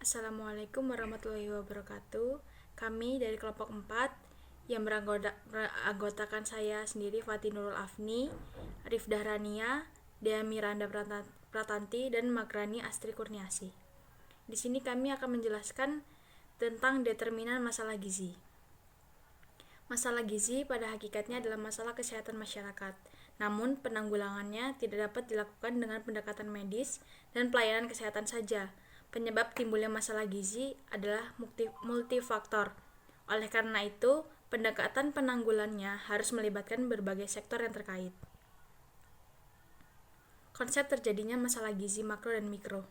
Assalamualaikum warahmatullahi wabarakatuh. Kami dari kelompok 4 yang beranggotakan saya sendiri Fatih Nurul Afni, Arif Dahrania, Dea Miranda Pratanti, dan Magrani Astri Kurniasi. Di sini kami akan menjelaskan tentang determinan masalah gizi. Masalah gizi pada hakikatnya adalah masalah kesehatan masyarakat. Namun, penanggulangannya tidak dapat dilakukan dengan pendekatan medis dan pelayanan kesehatan saja. Penyebab timbulnya masalah gizi adalah multifaktor. Oleh karena itu, pendekatan penanggulannya harus melibatkan berbagai sektor yang terkait. Konsep terjadinya masalah gizi makro dan mikro.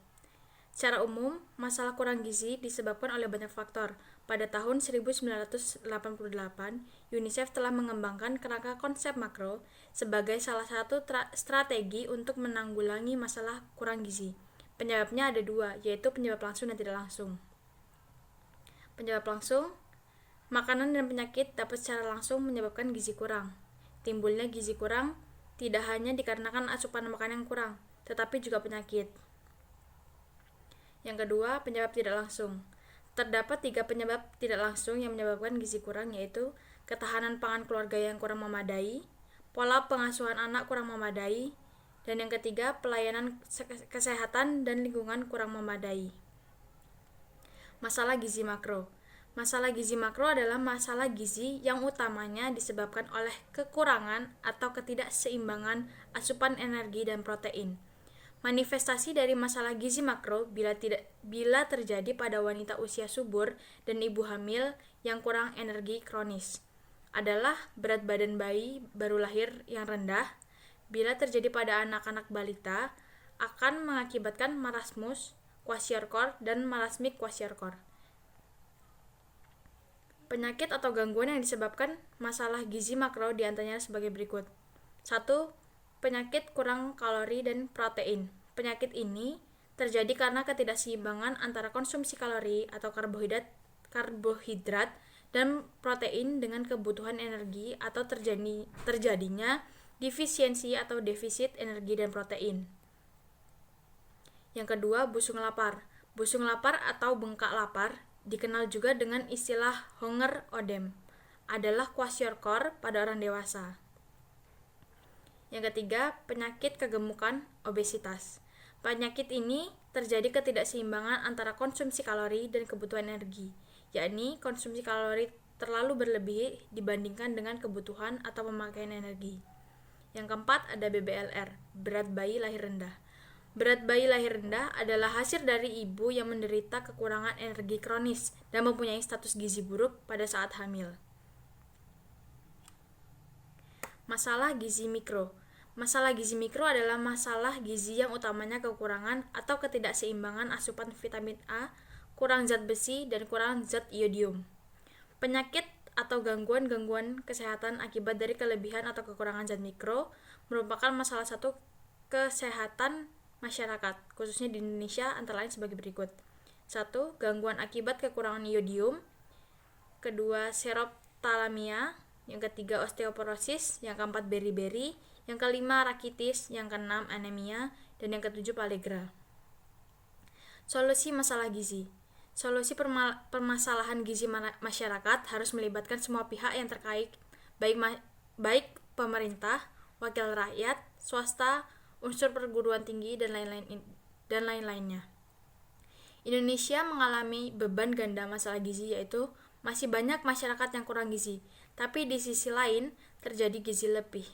Secara umum, masalah kurang gizi disebabkan oleh banyak faktor. Pada tahun 1988, UNICEF telah mengembangkan kerangka konsep makro sebagai salah satu strategi untuk menanggulangi masalah kurang gizi. Penyebabnya ada dua, yaitu penyebab langsung dan tidak langsung. Penyebab langsung, makanan dan penyakit dapat secara langsung menyebabkan gizi kurang. Timbulnya gizi kurang tidak hanya dikarenakan asupan makanan yang kurang, tetapi juga penyakit. Yang kedua, penyebab tidak langsung. Terdapat 3 penyebab tidak langsung yang menyebabkan gizi kurang, yaitu ketahanan pangan keluarga yang kurang memadai, pola pengasuhan anak kurang memadai, dan yang ketiga, pelayanan kesehatan dan lingkungan kurang memadai. Masalah gizi makro. Masalah gizi makro adalah masalah gizi yang utamanya disebabkan oleh kekurangan atau ketidakseimbangan asupan energi dan protein. Manifestasi dari masalah gizi makro bila terjadi pada wanita usia subur dan ibu hamil yang kurang energi kronis adalah berat badan bayi baru lahir yang rendah. Bila terjadi pada anak-anak balita, akan mengakibatkan marasmus, kwashiorkor, dan malasmik kwashiorkor. Penyakit atau gangguan yang disebabkan masalah gizi makro diantaranya sebagai berikut. 1. Penyakit kurang kalori dan protein. Penyakit ini terjadi karena ketidakseimbangan antara konsumsi kalori atau karbohidrat dan protein dengan kebutuhan energi atau terjadinya defisiensi atau defisit energi dan protein. Yang kedua, busung lapar. Busung lapar atau bengkak lapar, dikenal juga dengan istilah hunger odem, adalah kwashiorkor pada orang dewasa. Yang ketiga, penyakit kegemukan, obesitas. Penyakit ini terjadi ketidakseimbangan antara konsumsi kalori dan kebutuhan energi, yakni konsumsi kalori terlalu berlebih dibandingkan dengan kebutuhan atau pemakaian energi. Yang keempat, ada BBLR, berat bayi lahir rendah. Berat bayi lahir rendah adalah hasil dari ibu yang menderita kekurangan energi kronis dan mempunyai status gizi buruk pada saat hamil. Masalah gizi mikro. Masalah gizi mikro adalah masalah gizi yang utamanya kekurangan atau ketidakseimbangan asupan vitamin A, kurang zat besi, dan kurang zat iodium. Penyakit atau gangguan-gangguan kesehatan akibat dari kelebihan atau kekurangan zat mikro merupakan masalah satu kesehatan masyarakat, khususnya di Indonesia, antara lain sebagai berikut. 1. Gangguan akibat kekurangan iodium. Kedua, serotalaminea. Yang ketiga, osteoporosis. Yang keempat, beriberi. Yang kelima, rakitis. Yang keenam, anemia. Dan yang ketujuh, palegra. Solusi masalah gizi. Solusi permasalahan gizi masyarakat harus melibatkan semua pihak yang terkait, baik pemerintah, wakil rakyat, swasta, unsur perguruan tinggi, dan lain-lainnya. Indonesia mengalami beban ganda masalah gizi, yaitu masih banyak masyarakat yang kurang gizi, tapi di sisi lain terjadi gizi lebih.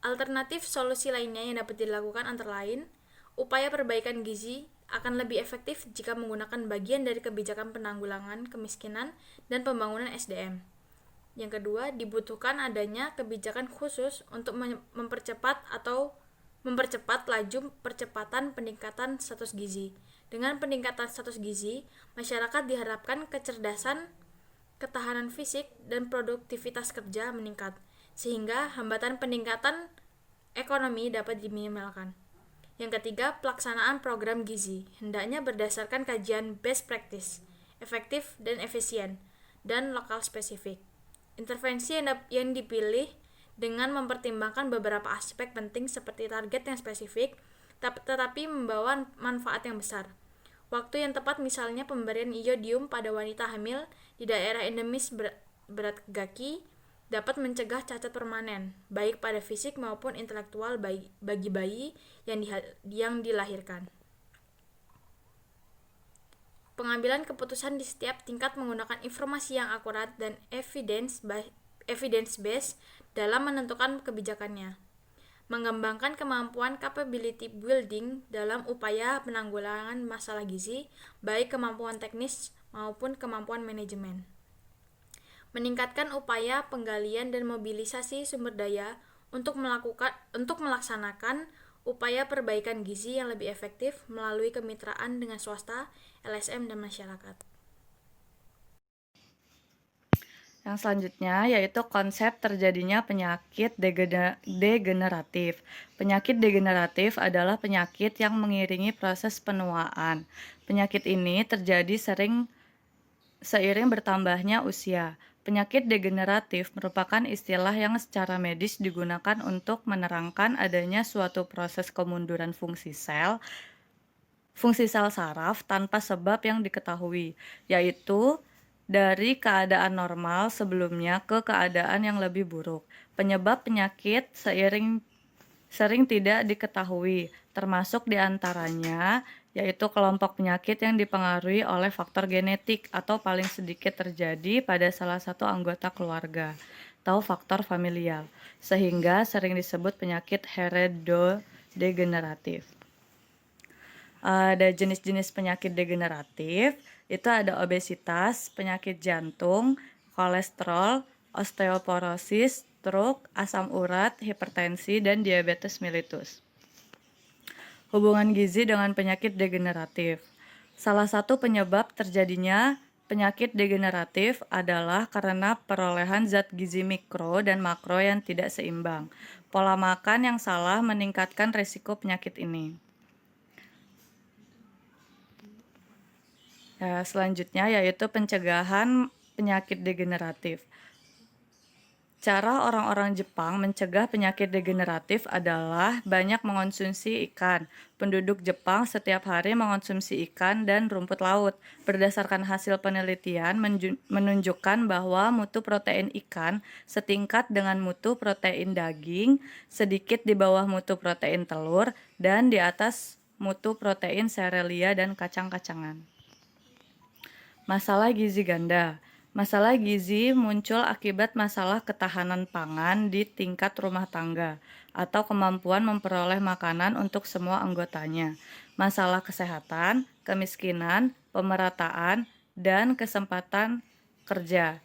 Alternatif solusi lainnya yang dapat dilakukan antara lain, upaya perbaikan gizi akan lebih efektif jika menggunakan bagian dari kebijakan penanggulangan kemiskinan dan pembangunan SDM. Yang kedua, dibutuhkan adanya kebijakan khusus untuk mempercepat laju percepatan peningkatan status gizi. Dengan peningkatan status gizi, masyarakat diharapkan kecerdasan, ketahanan fisik, dan produktivitas kerja meningkat, sehingga hambatan peningkatan ekonomi dapat diminimalkan. Yang ketiga, pelaksanaan program gizi hendaknya berdasarkan kajian best practice, efektif dan efisien, dan lokal spesifik. Intervensi yang dipilih dengan mempertimbangkan beberapa aspek penting seperti target yang spesifik, tetapi membawa manfaat yang besar. Waktu yang tepat misalnya pemberian iodium pada wanita hamil di daerah endemis berat gaki dapat mencegah cacat permanen, baik pada fisik maupun intelektual bagi bayi yang dilahirkan. Pengambilan keputusan di setiap tingkat menggunakan informasi yang akurat dan evidence-based dalam menentukan kebijakannya. Mengembangkan kemampuan capability building dalam upaya penanggulangan masalah gizi, baik kemampuan teknis maupun kemampuan manajemen. Meningkatkan upaya penggalian dan mobilisasi sumber daya untuk melaksanakan upaya perbaikan gizi yang lebih efektif melalui kemitraan dengan swasta, LSM, dan masyarakat. Yang selanjutnya yaitu konsep terjadinya penyakit degeneratif. Penyakit degeneratif adalah penyakit yang mengiringi proses penuaan. Penyakit ini terjadi seiring bertambahnya usia. Penyakit degeneratif merupakan istilah yang secara medis digunakan untuk menerangkan adanya suatu proses kemunduran fungsi sel saraf tanpa sebab yang diketahui, yaitu dari keadaan normal sebelumnya ke keadaan yang lebih buruk. Penyebab penyakit sering tidak diketahui, termasuk diantaranya yaitu kelompok penyakit yang dipengaruhi oleh faktor genetik atau paling sedikit terjadi pada salah satu anggota keluarga, atau faktor familial, sehingga sering disebut penyakit heredodegeneratif. Ada jenis-jenis penyakit degeneratif, itu ada obesitas, penyakit jantung, kolesterol, osteoporosis, stroke, asam urat, hipertensi, dan diabetes mellitus. Hubungan gizi dengan penyakit degeneratif. Salah satu penyebab terjadinya penyakit degeneratif adalah karena perolehan zat gizi mikro dan makro yang tidak seimbang. Pola makan yang salah meningkatkan risiko penyakit ini. Selanjutnya yaitu pencegahan penyakit degeneratif. Cara orang-orang Jepang mencegah penyakit degeneratif adalah banyak mengonsumsi ikan. Penduduk Jepang setiap hari mengonsumsi ikan dan rumput laut. Berdasarkan hasil penelitian menunjukkan bahwa mutu protein ikan setingkat dengan mutu protein daging, sedikit di bawah mutu protein telur, dan di atas mutu protein serealia dan kacang-kacangan. Masalah gizi ganda. Masalah gizi muncul akibat masalah ketahanan pangan di tingkat rumah tangga atau kemampuan memperoleh makanan untuk semua anggotanya. Masalah kesehatan, kemiskinan, pemerataan, dan kesempatan kerja.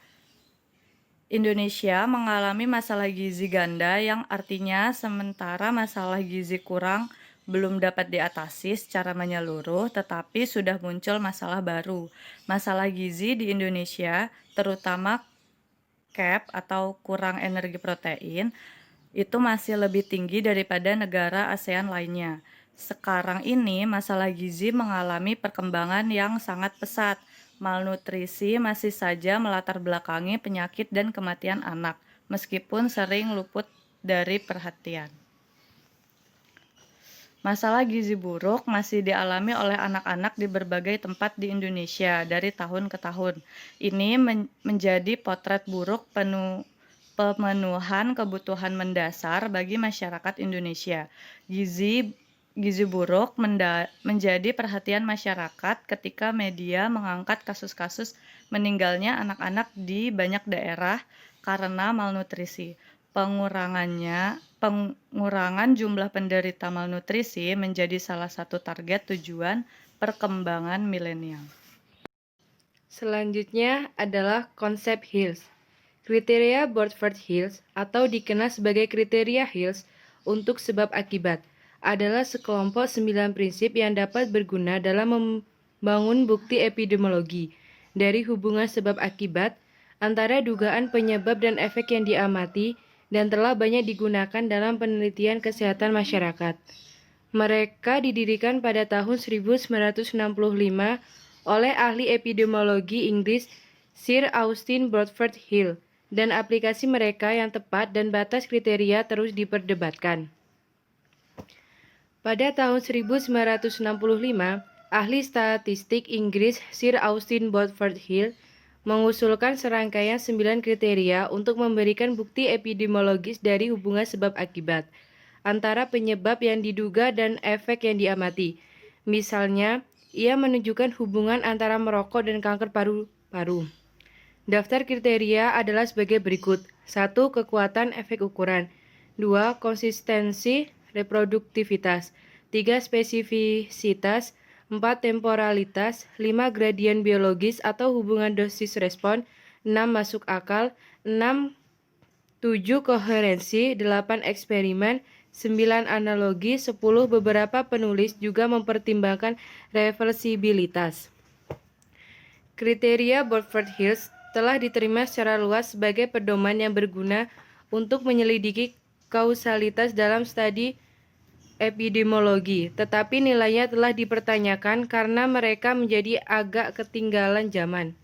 Indonesia mengalami masalah gizi ganda yang artinya sementara masalah gizi kurang belum dapat diatasi secara menyeluruh, tetapi sudah muncul masalah baru. Masalah gizi di Indonesia, terutama CAP atau kurang energi protein, itu masih lebih tinggi daripada negara ASEAN lainnya. Sekarang ini masalah gizi mengalami perkembangan yang sangat pesat. Malnutrisi masih saja melatar belakangi penyakit dan kematian anak, meskipun sering luput dari perhatian. Masalah gizi buruk masih dialami oleh anak-anak di berbagai tempat di Indonesia dari tahun ke tahun. Ini menjadi potret buruk pemenuhan kebutuhan mendasar bagi masyarakat Indonesia. Gizi buruk menjadi perhatian masyarakat ketika media mengangkat kasus-kasus meninggalnya anak-anak di banyak daerah karena malnutrisi. Pengurangan jumlah penderita malnutrisi menjadi salah satu target tujuan perkembangan milenial. Selanjutnya adalah konsep HILS. Kriteria Bradford-Hills atau dikenal sebagai kriteria HILS untuk sebab akibat adalah sekelompok 9 prinsip yang dapat berguna dalam membangun bukti epidemiologi dari hubungan sebab akibat antara dugaan penyebab dan efek yang diamati dan telah banyak digunakan dalam penelitian kesehatan masyarakat. Mereka didirikan pada tahun 1965 oleh ahli epidemiologi Inggris Sir Austin Bradford Hill, dan aplikasi mereka yang tepat dan batas kriteria terus diperdebatkan. Pada tahun 1965, Ahli statistik Inggris Sir Austin Bradford Hill mengusulkan serangkaian 9 kriteria untuk memberikan bukti epidemiologis dari hubungan sebab akibat antara penyebab yang diduga dan efek yang diamati. Misalnya, ia menunjukkan hubungan antara merokok dan kanker paru-paru. Daftar kriteria adalah sebagai berikut. 1. Kekuatan efek ukuran. 2. Konsistensi reproduktivitas. 3. Spesifisitas. 4. Temporalitas. 5. Gradien biologis atau hubungan dosis respon. 6. Masuk akal. 6. 7. Koherensi. 8. Eksperimen. 9. Analogi. 10. Beberapa penulis juga mempertimbangkan reversibilitas. Kriteria Bradford-Hills telah diterima secara luas sebagai pedoman yang berguna untuk menyelidiki kausalitas dalam studi epidemiologi, tetapi nilainya telah dipertanyakan karena mereka menjadi agak ketinggalan zaman.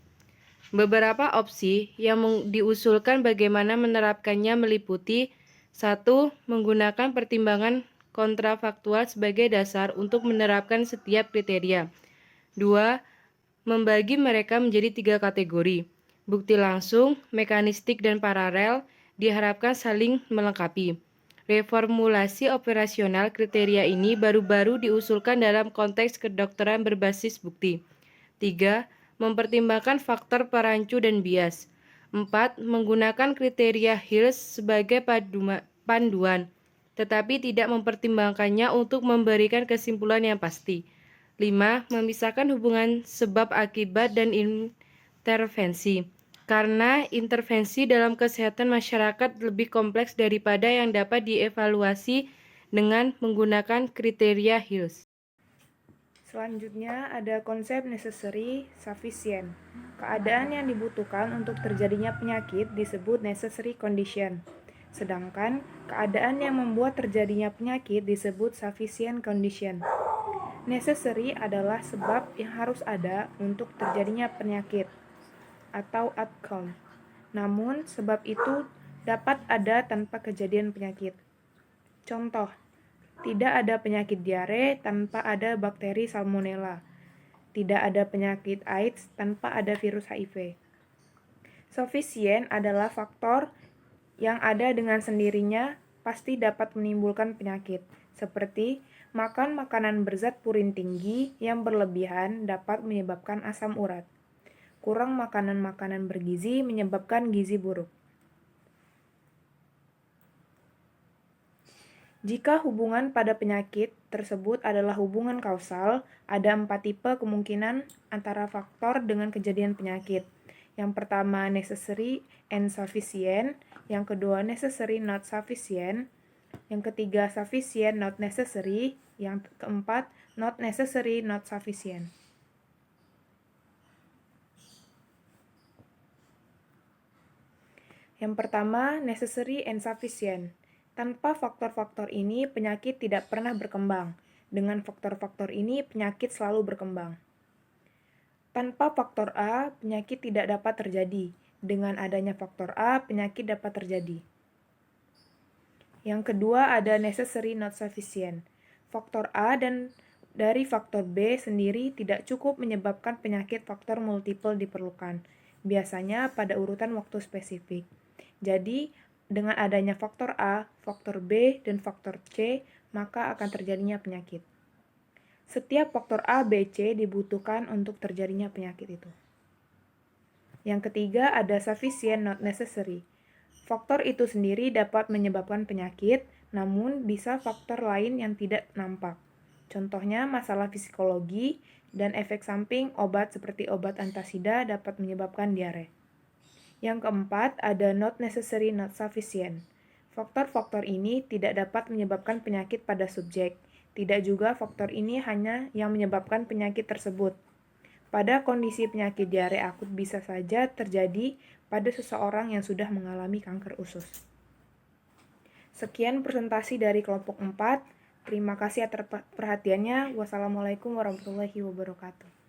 Beberapa opsi yang diusulkan bagaimana menerapkannya meliputi 1. Menggunakan pertimbangan kontrafaktual sebagai dasar untuk menerapkan setiap kriteria. 2. Membagi mereka menjadi 3 kategori. Bukti langsung, mekanistik, dan paralel diharapkan saling melengkapi. Reformulasi operasional kriteria ini baru-baru diusulkan dalam konteks kedokteran berbasis bukti. 3. Mempertimbangkan faktor perancu dan bias. 4. Menggunakan kriteria Hills sebagai panduan, tetapi tidak mempertimbangkannya untuk memberikan kesimpulan yang pasti. 5. Memisahkan hubungan sebab akibat dan intervensi. Karena intervensi dalam kesehatan masyarakat lebih kompleks daripada yang dapat dievaluasi dengan menggunakan kriteria Hills. Selanjutnya ada konsep necessary sufficient. Keadaan yang dibutuhkan untuk terjadinya penyakit disebut necessary condition. Sedangkan keadaan yang membuat terjadinya penyakit disebut sufficient condition. Necessary adalah sebab yang harus ada untuk terjadinya penyakit atau outcome. Namun, sebab itu dapat ada tanpa kejadian penyakit. Contoh, tidak ada penyakit diare tanpa ada bakteri Salmonella. Tidak ada penyakit AIDS tanpa ada virus HIV. Sufficient adalah faktor yang ada dengan sendirinya pasti dapat menimbulkan penyakit, seperti makan makanan berzat purin tinggi yang berlebihan dapat menyebabkan asam urat. Kurang makanan-makanan bergizi menyebabkan gizi buruk. Jika hubungan pada penyakit tersebut adalah hubungan kausal, ada 4 tipe kemungkinan antara faktor dengan kejadian penyakit. Yang pertama, necessary and sufficient. Yang kedua, necessary not sufficient. Yang ketiga, sufficient not necessary. Yang keempat, not necessary not sufficient. Yang pertama, necessary and sufficient. Tanpa faktor-faktor ini, penyakit tidak pernah berkembang. Dengan faktor-faktor ini, penyakit selalu berkembang. Tanpa faktor A, penyakit tidak dapat terjadi. Dengan adanya faktor A, penyakit dapat terjadi. Yang kedua ada necessary not sufficient. Faktor A dan dari faktor B sendiri tidak cukup menyebabkan penyakit, faktor multiple diperlukan. Biasanya pada urutan waktu spesifik. Jadi, dengan adanya faktor A, faktor B, dan faktor C, maka akan terjadinya penyakit. Setiap faktor A, B, C dibutuhkan untuk terjadinya penyakit itu. Yang ketiga ada sufficient not necessary. Faktor itu sendiri dapat menyebabkan penyakit, namun bisa faktor lain yang tidak nampak. Contohnya masalah psikologi dan efek samping obat seperti obat antasida dapat menyebabkan diare. Yang keempat ada not necessary not sufficient. Faktor-faktor ini tidak dapat menyebabkan penyakit pada subjek. Tidak juga faktor ini hanya yang menyebabkan penyakit tersebut. Pada kondisi penyakit diare akut bisa saja terjadi pada seseorang yang sudah mengalami kanker usus. Sekian presentasi dari kelompok 4. Terima kasih atas perhatiannya. Wassalamualaikum warahmatullahi wabarakatuh.